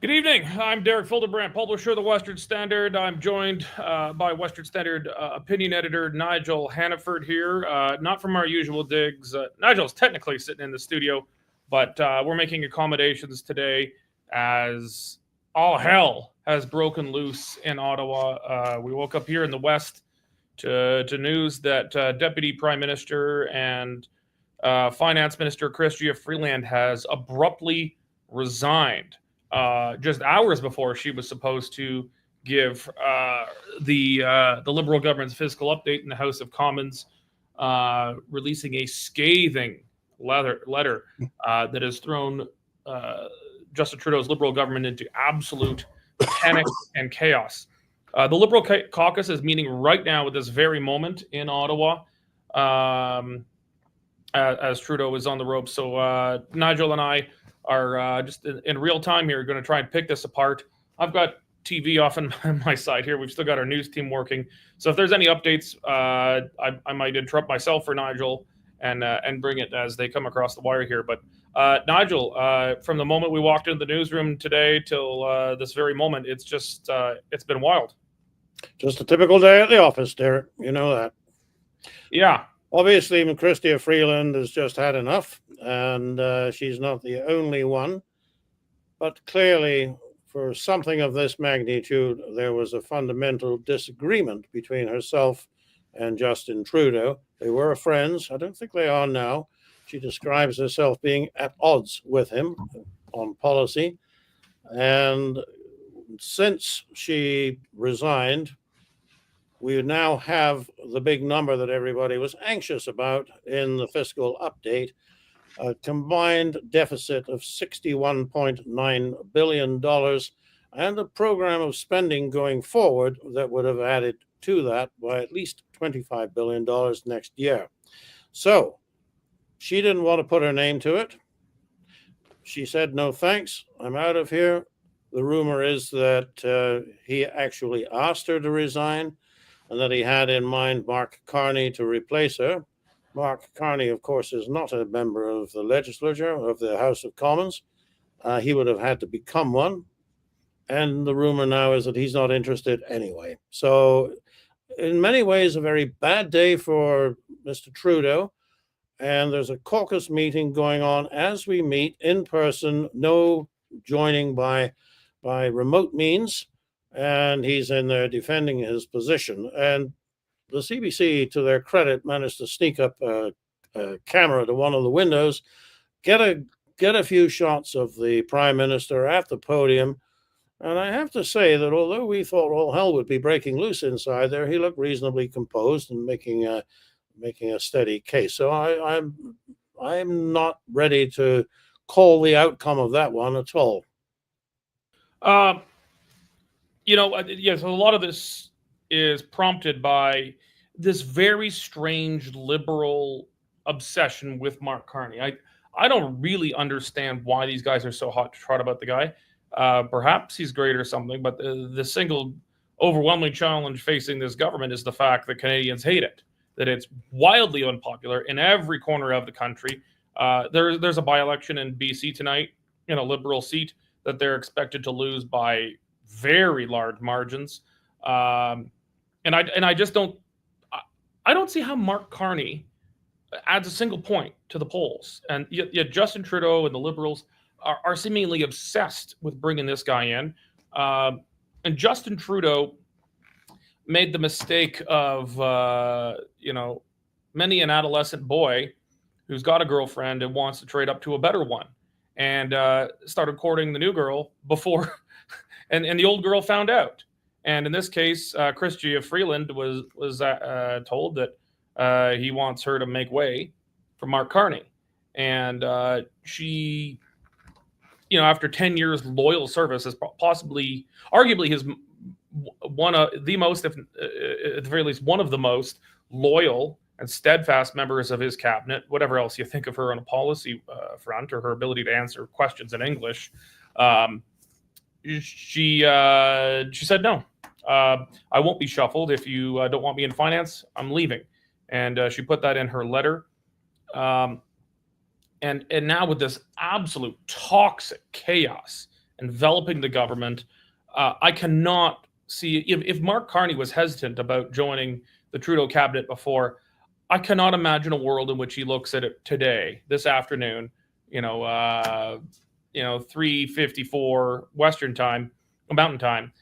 Good evening. I'm Derek Fildebrand, publisher of the Western Standard. I'm joined by Western Standard opinion editor Nigel Hannaford here. Not from our usual digs. Nigel's technically sitting in the studio, but we're making accommodations today as all hell has broken loose in Ottawa. We woke up here in the West to news that Deputy Prime Minister and Finance Minister Chrystia Freeland has abruptly resigned just hours before she was supposed to give the Liberal government's fiscal update in the House of Commons, releasing a scathing letter that has thrown Justin Trudeau's Liberal government into absolute panic and chaos. The Liberal caucus is meeting right now at this very moment in Ottawa. As Trudeau is on the ropes. So Nigel and I are just in real time here going to try and pick this apart. I've got TV off on my side here. We've still got our news team working. So if there's any updates, I might interrupt myself or Nigel and bring it as they come across the wire here. But Nigel, from the moment we walked into the newsroom today till this very moment, it's been wild. Just a typical day at the office, Derek. You know that. Yeah. Obviously, Chrystia Freeland has just had enough, and she's not the only one. But clearly, for something of this magnitude, there was a fundamental disagreement between herself and Justin Trudeau. They were friends. I don't think they are now. She describes herself being at odds with him on policy. And since she resigned, we now have the big number that everybody was anxious about in the fiscal update, a combined deficit of $61.9 billion and a program of spending going forward that would have added to that by at least $25 billion next year. So she didn't want to put her name to it. She said, no thanks, I'm out of here. The rumor is that he actually asked her to resign, and that he had in mind Mark Carney to replace her. Mark Carney, of course, is not a member of the legislature, of the House of Commons. He would have had to become one. And the rumor now is that he's not interested anyway. So in many ways, a very bad day for Mr. Trudeau. And there's a caucus meeting going on as we meet in person, no joining by remote means. And he's in there defending his position. And the CBC, to their credit, managed to sneak up a camera to one of the windows, get a few shots of the Prime Minister at the podium. And I have to say that although we thought all hell would be breaking loose inside there, he looked reasonably composed and making a steady case. So I'm not ready to call the outcome of that one at all. Yes, a lot of this is prompted by this very strange liberal obsession with Mark Carney. I don't really understand why these guys are so hot to trot about the guy. Perhaps he's great or something, but the single overwhelming challenge facing this government is the fact that Canadians hate it, that it's wildly unpopular in every corner of the country. There's a by-election in BC tonight in a Liberal seat that they're expected to lose by very large margins, and I just don't see how Mark Carney adds a single point to the polls, and yet Justin Trudeau and the Liberals are seemingly obsessed with bringing this guy in, and Justin Trudeau made the mistake of many an adolescent boy who's got a girlfriend and wants to trade up to a better one, and started courting the new girl before. And the old girl found out. And in this case, Chrystia Freeland was told that he wants her to make way for Mark Carney. And she, after 10 years loyal service, is arguably his one of the most, if at the very least, one of the most loyal and steadfast members of his cabinet, whatever else you think of her on a policy front or her ability to answer questions in English. She said, no, I won't be shuffled. If you don't want me in finance, I'm leaving. And she put that in her letter. And now with this absolute toxic chaos enveloping the government. I cannot see, if Mark Carney was hesitant about joining the Trudeau cabinet before, I cannot imagine a world in which he looks at it today, this afternoon, 3:54 Western time, Mountain time,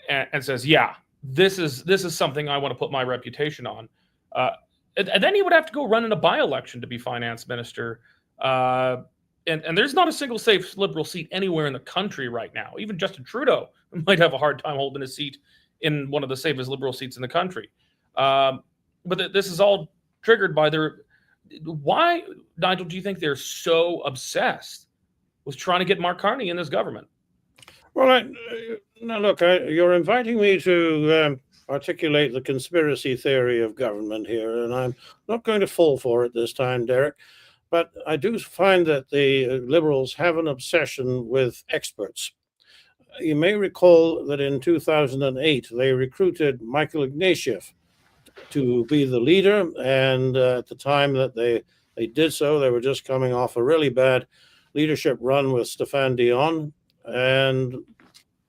and says, "Yeah, this is something I want to put my reputation on." And then he would have to go run in a by-election to be finance minister. And there's not a single safe Liberal seat anywhere in the country right now. Even Justin Trudeau might have a hard time holding a seat in one of the safest Liberal seats in the country. But this is all triggered by their. Why, Nigel, do you think they're so obsessed with trying to get Mark Carney in this government? Well, now look, you're inviting me to articulate the conspiracy theory of government here, and I'm not going to fall for it this time, Derek. But I do find that the Liberals have an obsession with experts. You may recall that in 2008, they recruited Michael Ignatieff to be the leader. And at the time that they did so, they were just coming off a really bad leadership run with Stéphane Dion. And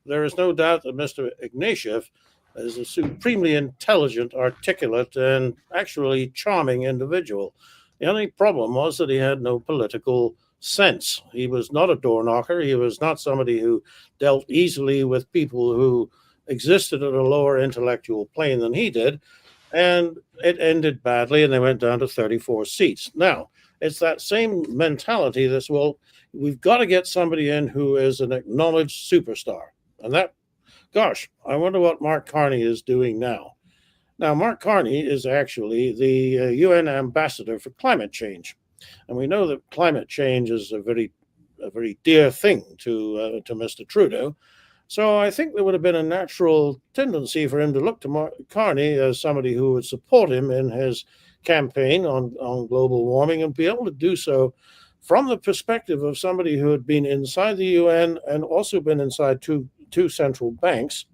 there is no doubt that Mr. Ignatieff is a supremely intelligent, articulate, and actually charming individual. The only problem was that he had no political sense. He was not a door knocker. He was not somebody who dealt easily with people who existed at a lower intellectual plane than he did. And it ended badly, and they went down to 34 seats. Now, it's that same mentality that's, well, we've got to get somebody in who is an acknowledged superstar. And that, gosh, I wonder what Mark Carney is doing now. Now, Mark Carney is actually the UN ambassador for climate change. And we know that climate change is a very dear thing to Mr. Trudeau. So I think there would have been a natural tendency for him to look to Mark Carney as somebody who would support him in his campaign on global warming, and be able to do so from the perspective of somebody who had been inside the UN and also been inside two central banks,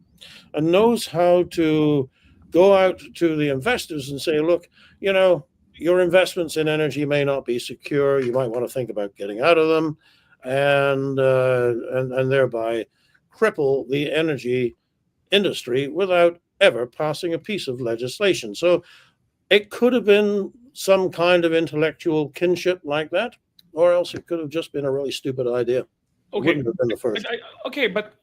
and knows how to go out to the investors and say, look, your investments in energy may not be secure. You might want to think about getting out of them, and thereby cripple the energy industry without ever passing a piece of legislation. So it could have been some kind of intellectual kinship like that, or else it could have just been a really stupid idea. Okay, wouldn't have been the first. But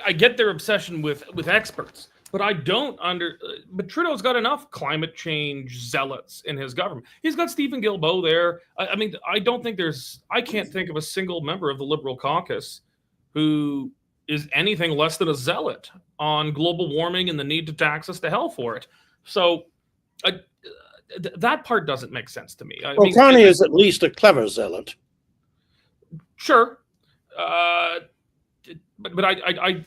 I get their obsession with experts. But but Trudeau's got enough climate change zealots in his government. He's got Stephen Guilbeault there. I mean, I can't think of a single member of the Liberal caucus who is anything less than a zealot on global warming and the need to tax us to hell for it. So that part doesn't make sense to me. Carney is at least a clever zealot. Sure. But I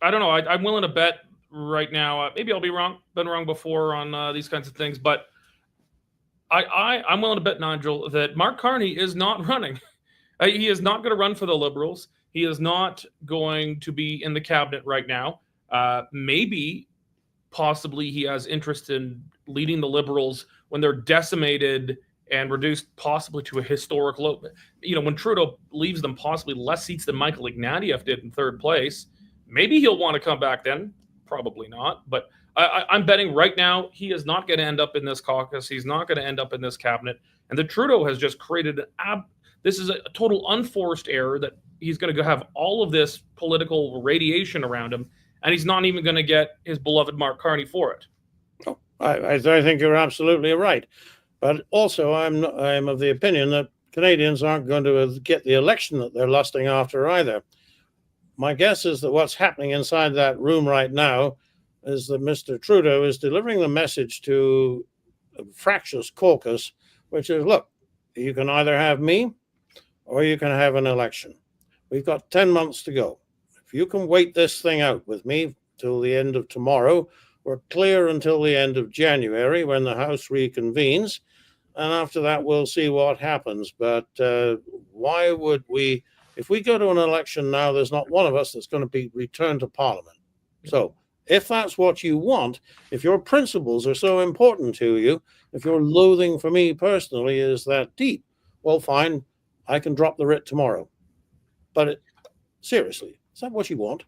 don't know. I'm willing to bet right now, maybe I'll be wrong, been wrong before on these kinds of things, but I'm willing to bet, Nigel, that Mark Carney is not running. He is not going to run for the Liberals. He is not going to be in the cabinet right now. Maybe, possibly, he has interest in leading the Liberals when they're decimated and reduced possibly to a historic low. When Trudeau leaves them possibly less seats than Michael Ignatieff did in third place, maybe he'll want to come back then. Probably not. But I'm betting right now he is not going to end up in this caucus. He's not going to end up in this cabinet. And the Trudeau has just created this is a total unforced error that he's going to have all of this political radiation around him, and he's not even going to get his beloved Mark Carney for it. Oh, I think you're absolutely right. But also, I'm of the opinion that Canadians aren't going to get the election that they're lusting after either. My guess is that what's happening inside that room right now is that Mr. Trudeau is delivering the message to a fractious caucus, which is, look, you can either have me or you can have an election. We've got 10 months to go. If you can wait this thing out with me till the end of tomorrow, we're clear until the end of January when the House reconvenes. And after that, we'll see what happens. But why would we, if we go to an election now, there's not one of us that's going to be returned to Parliament. So if that's what you want, if your principles are so important to you, if your loathing for me personally is that deep, well, fine, I can drop the writ tomorrow. But Seriously, is that what you want?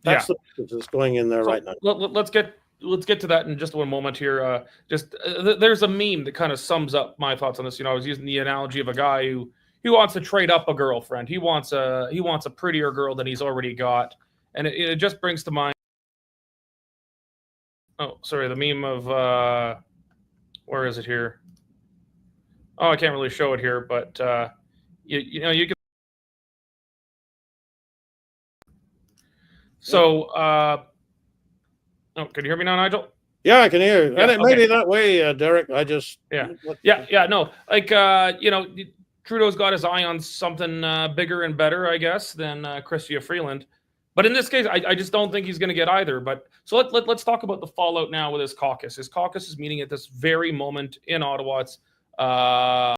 That's the message that's going in there right now. Let's get to that in just one moment here. There's a meme that kind of sums up my thoughts on this. I was using the analogy of a guy who wants to trade up a girlfriend. He wants a prettier girl than he's already got, and it just brings to mind. Oh, sorry, the meme of where is it here? Oh, I can't really show it here, but you can. So, oh, can you hear me now, Nigel? Yeah, I can hear you. And it may be that way, Derek. I just no, like Trudeau's got his eye on something bigger and better, I guess, than Chrystia Freeland. But in this case, I just don't think he's going to get either. But so let's talk about the fallout now with his caucus. His caucus is meeting at this very moment in Ottawa. It's